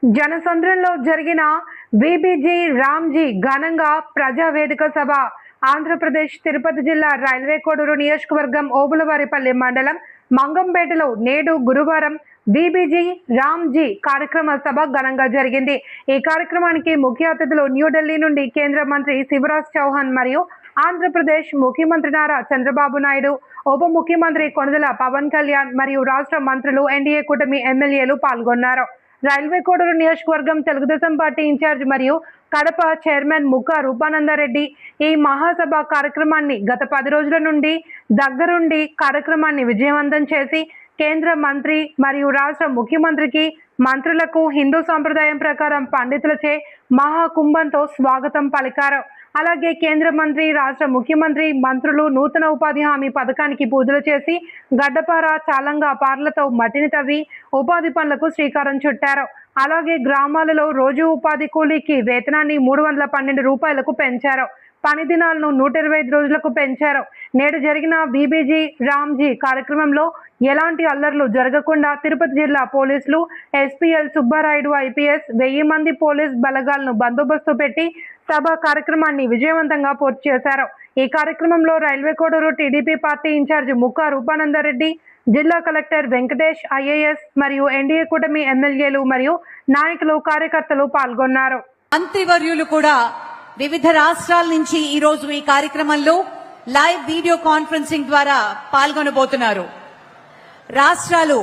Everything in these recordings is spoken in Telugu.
జనసంద్రంలో జరిగిన బీబీజీ రామ్జీ ఘనంగా ప్రజావేదిక సభ ఆంధ్రప్రదేశ్ తిరుపతి జిల్లా రైల్వే కోడూరు నియోజకవర్గం ఓబులవారిపల్లి మండలం మంగంపేటలో నేడు గురువారం బీబీజీ రామ్జీ కార్యక్రమ సభ ఘనంగా జరిగింది। ఈ కార్యక్రమానికి ముఖ్య అతిథులు న్యూఢిల్లీ నుండి కేంద్ర మంత్రి శివరాజ్ చౌహాన్ మరియు ఆంధ్రప్రదేశ్ ముఖ్యమంత్రి నారా చంద్రబాబు నాయుడు, ఉప ముఖ్యమంత్రి కొణిదెల పవన్ కళ్యాణ్ మరియు రాష్ట్ర మంత్రులు, ఎన్డీఏ కూటమి ఎమ్మెల్యేలు పాల్గొన్నారు। రైల్వే కోడూరు నియోజకవర్గం తెలుగుదేశం పార్టీ ఇన్ఛార్జ్ మరియు కడప చైర్మన్ ముక్క రూపానందరెడ్డి ఈ మహాసభ కార్యక్రమాన్ని గత 10 రోజుల నుండి దగ్గరుండి కార్యక్రమాన్ని విజయవంతం చేసి కేంద్ర మంత్రి మరియు రాష్ట్ర ముఖ్యమంత్రికి, మంత్రులకు హిందూ సంప్రదాయం ప్రకారం పండితులచే మహాకుంభంతో స్వాగతం పలికారు। అలాగే కేంద్ర మంత్రి, రాష్ట్ర ముఖ్యమంత్రి, మంత్రులు నూతన ఉపాధి హామీ పథకానికి పూజలు చేసి గడ్డపార, చాలంగా పార్లతో మట్టిని తవ్వి ఉపాధి పనులకు శ్రీకారం చుట్టారు। అలాగే గ్రామాలలో రోజు ఉపాధి కూలీకి వేతనాన్ని 312 రూపాయలకు పెంచారు। పని దినాలను 125 రోజులకు పెంచారు। నేడు జరిగిన బీబీజీ రామ్జీ కార్యక్రమంలో ఎలాంటి అల్లర్లు జరగకుండా తిరుపతి జిల్లా పోలీసులు ఎస్పీఎల్ సుబ్బారాయుడు ఐపీఎస్ 1000 మంది పోలీస్ బలగాలను బందోబస్తు పెట్టి సభ కార్యక్రమాన్ని విజయవంతంగా పూర్తి చేశారు। ఈ కార్యక్రమంలో railway Koduru TDP party incharge ముక్క రూపానందరెడ్డి, జిల్లా కలెక్టర్ వెంకటేష్ ఐఏఎస్ మరియు ఎన్డీఏ కూటమి ఎమ్మెల్యేలు మరియు నాయకులు, కార్యకర్తలు పాల్గొన్నారు। మంత్రివర్యులు కూడా వివిధ రాష్ట్రాల నుంచి ఈ రోజు ఈ కార్యక్రమంలో లైవ్ వీడియో కాన్ఫరెన్సింగ్ ద్వారా పాల్గొనబోతున్నారు। రాష్ట్రాలు,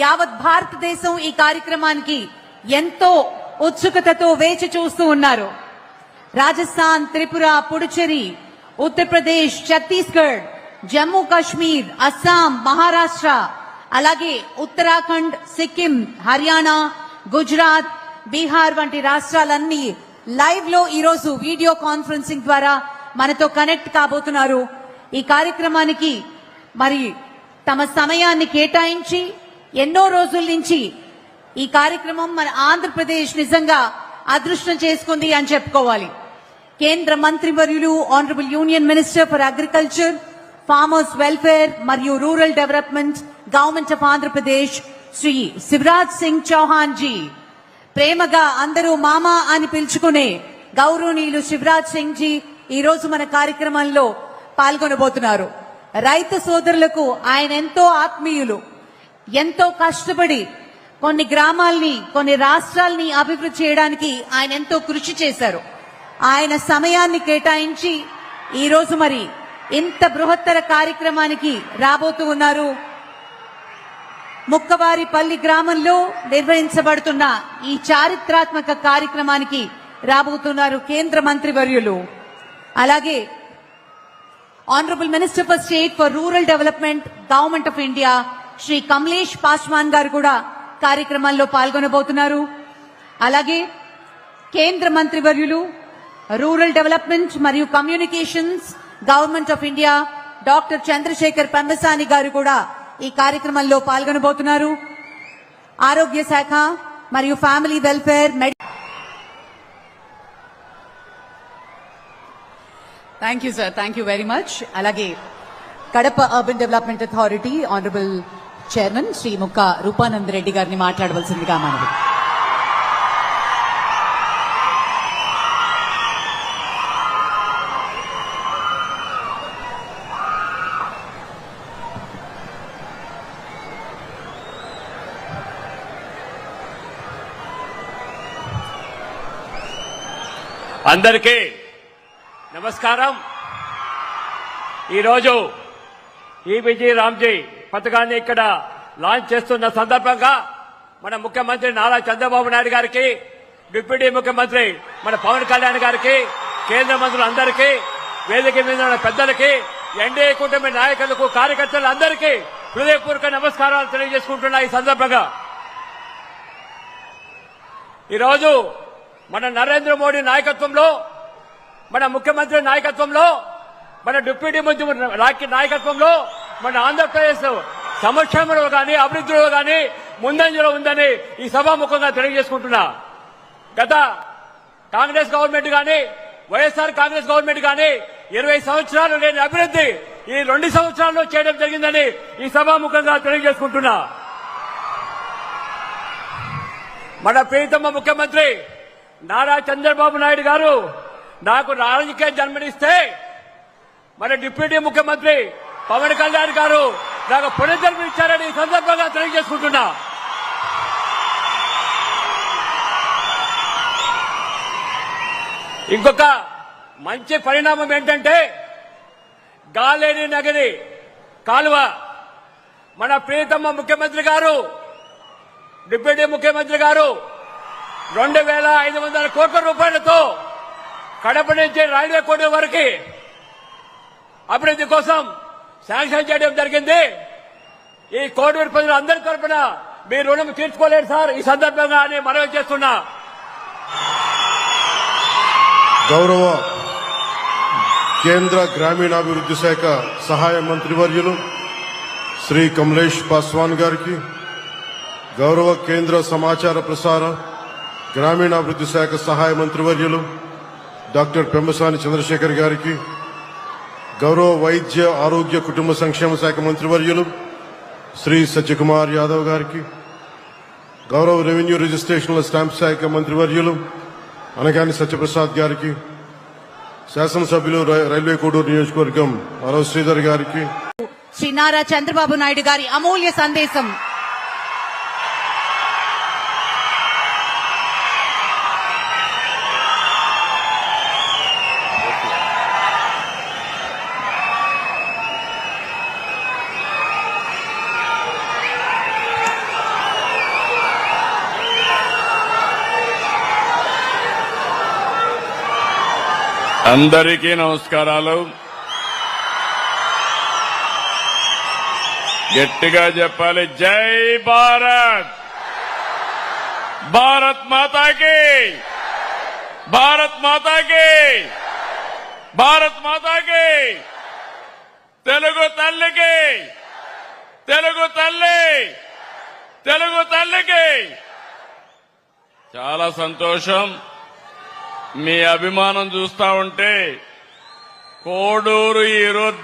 యావత్ భారతదేశం ఈ కార్యక్రమానికి ఎంతో ఉత్సుకతతో వేచి చూస్తూ ఉన్నారు। రాజస్థాన్, త్రిపుర, పుడుచేరి, ఉత్తరప్రదేశ్, ఛత్తీస్గఢ్, జమ్మూ కాశ్మీర్, అస్సాం, మహారాష్ట్ర, అలాగే ఉత్తరాఖండ్, సిక్కిం, హర్యానా, గుజరాత్, బీహార్ వంటి రాష్ట్రాలన్నీ లైవ్ లో ఈరోజు వీడియో కాన్ఫరెన్సింగ్ ద్వారా మనతో కనెక్ట్ కాబోతున్నారు। ఈ కార్యక్రమానికి మరి తమ సమయాన్ని కేటాయించి ఎన్నో రోజుల నుంచి ఈ కార్యక్రమం మన ఆంధ్రప్రదేశ్ నిజంగా అదృష్టం చేసుకుంది అని చెప్పుకోవాలి। కేంద్ర మంత్రివర్యులు, honourable union minister for agriculture, farmers welfare మరియు rural development, government of Andhra Pradesh Shri Shivraj Singh Chouhan ji, ప్రేమగా అందరూ మామ అని పిలుచుకునే గౌరవనీయులు శివరాజ్ సింగ్ జీ ఈ రోజు మన కార్యక్రమంలో పాల్గొనబోతున్నారు। రైతు సోదరులకు ఆయన ఎంతో ఆత్మీయులు, ఎంతో కష్టపడి కొన్ని గ్రామాల్ని, కొన్ని రాష్ట్రాల్ని అభివృద్ధి చేయడానికి ఆయన ఎంతో కృషి చేశారు। ఆయన సమయాన్ని కేటాయించి ఈ రోజు మరి ఇంత బృహత్తర కార్యక్రమానికి రాబోతూ ఉన్నారు। ముక్కవారిపల్లి గ్రామంలో నిర్వహించబడుతున్న ఈ చారిత్రాత్మక కార్యక్రమానికి రాబోతున్నారు కేంద్ర మంత్రివర్యులు। అలాగే honourable minister for state for rural development, government of India Shri Kamlesh Paswan garu కూడా కార్యక్రమంలో పాల్గొనబోతున్నారు। అలాగే కేంద్ర మంత్రివర్యులు రూరల్ డెవలప్మెంట్ మరియు communications, government of India doctor Chandrashekar Pemmasani garu కూడా ఈ కార్యక్రమంలో పాల్గొనబోతున్నారు। ఆరోగ్య శాఖ మరియు family welfare, thank you sir, thank you very much. అలాగే Kadapa urban development authority honourable chairman Shri Mukka Rupanandareddy గారిని మాట్లాడవలసిందిగా మనవి। అందరికీ నమస్కారం। ఈరోజు బీబీజీ రామ్జీ పథకాన్ని ఇక్కడ లాంచ్ చేస్తున్న సందర్భంగా మన ముఖ్యమంత్రి నారా చంద్రబాబు నాయుడు గారికి, డిప్యూటీ ముఖ్యమంత్రి మన పవన్ కళ్యాణ్ గారికి, కేంద్ర మంత్రులందరికీ, వేదిక మీద ఉన్న పెద్దలకి, ఎన్డీఏ కూటమి నాయకులకు, కార్యకర్తలందరికీ హృదయపూర్వక నమస్కారాలు తెలియజేసుకుంటున్నా। ఈ సందర్భంగా ఈరోజు మన నరేంద్ర మోడీ నాయకత్వంలో, మన ముఖ్యమంత్రి నాయకత్వంలో, మన డిప్యూటీ ముఖ్యమంత్రి నాయకత్వంలో మన ఆంధ్రప్రదేశ్ సంక్షేమంలో కానీ అభివృద్ధిలో కానీ ముందంజలో ఉందని ఈ సభాముఖంగా తెలియజేసుకుంటున్నా। గత కాంగ్రెస్ గవర్నమెంట్ కానీ, వైఎస్ఆర్ కాంగ్రెస్ గవర్నమెంట్ కానీ 20 సంవత్సరాలు లేని అభివృద్ధి ఈ 2 సంవత్సరాల్లో చేయడం జరిగిందని ఈ సభాముఖంగా తెలియజేసుకుంటున్నా। మన ప్రియతమ ముఖ్యమంత్రి నారా చంద్రబాబు నాయుడు గారు నాకు రాజకీయ జన్మనిస్తే మన డిప్యూటీ ముఖ్యమంత్రి పవన్ కళ్యాణ్ గారు నాకు పునర్జన్మనిచ్చారని ఈ సందర్భంగా తెలియజేసుకుంటున్నా. ఇంకొక మంచి పరిణామం ఏంటంటే గాలేని నగరి కాలువ మన ప్రియతమ ముఖ్యమంత్రి గారు డిప్యూటీ ముఖ్యమంత్రి గారు 2,500 కోట్ల రూపాయలతో కడప నుంచి రైల్వే కోడూరు వరకు అభివృద్ధి కోసం శాంక్షన్ చేయడం జరిగింది. ఈ కోడూరు ప్రజలు అందరి తరఫున మీ రుణం తీర్చుకోలేరు సార్ ఈ సందర్భంగా అని మనవి చేస్తున్నా. గౌరవ కేంద్ర గ్రామీణాభివృద్ధి శాఖ సహాయ మంత్రివర్యులు శ్రీ కమలేష్ పాస్వాన్ గారికి, గౌరవ కేంద్ర సమాచార ప్రసార గ్రామీణాభివృద్ధి శాఖ సహాయ మంత్రివర్యులు డాక్టర్ పెంబసాని చంద్రశేఖర్ గారికి, గౌరవ వైద్య ఆరోగ్య కుటుంబ సంక్షేమ శాఖ మంత్రివర్యులు శ్రీ సత్యకుమార్ యాదవ్ గారికి, గౌరవ రెవెన్యూ రిజిస్ట్రేషన్ల స్టాంప్ శాఖ మంత్రివర్యులు అనగాని సత్యప్రసాద్ గారికి, శాసనసభ్యులు రైల్వే కోడూరు నియోజకవర్గం అరవ శ్రీధర్ గారికి, శ్రీ నారా చంద్రబాబు నాయుడు గారి అమూల్య సందేశం. అందరికీ నమస్కారాలు. గట్టిగా చెప్పాలి, జై భారత్, భారత్ మాతాకి, భారత్ మాతాకి, భారత్ మాతాకి, తెలుగు తల్లికి, తెలుగు తల్లి, తెలుగు తల్లికి. చాలా సంతోషం. మీ అభిమానం చూస్తా ఉంటే కోడూరు ఈరోజు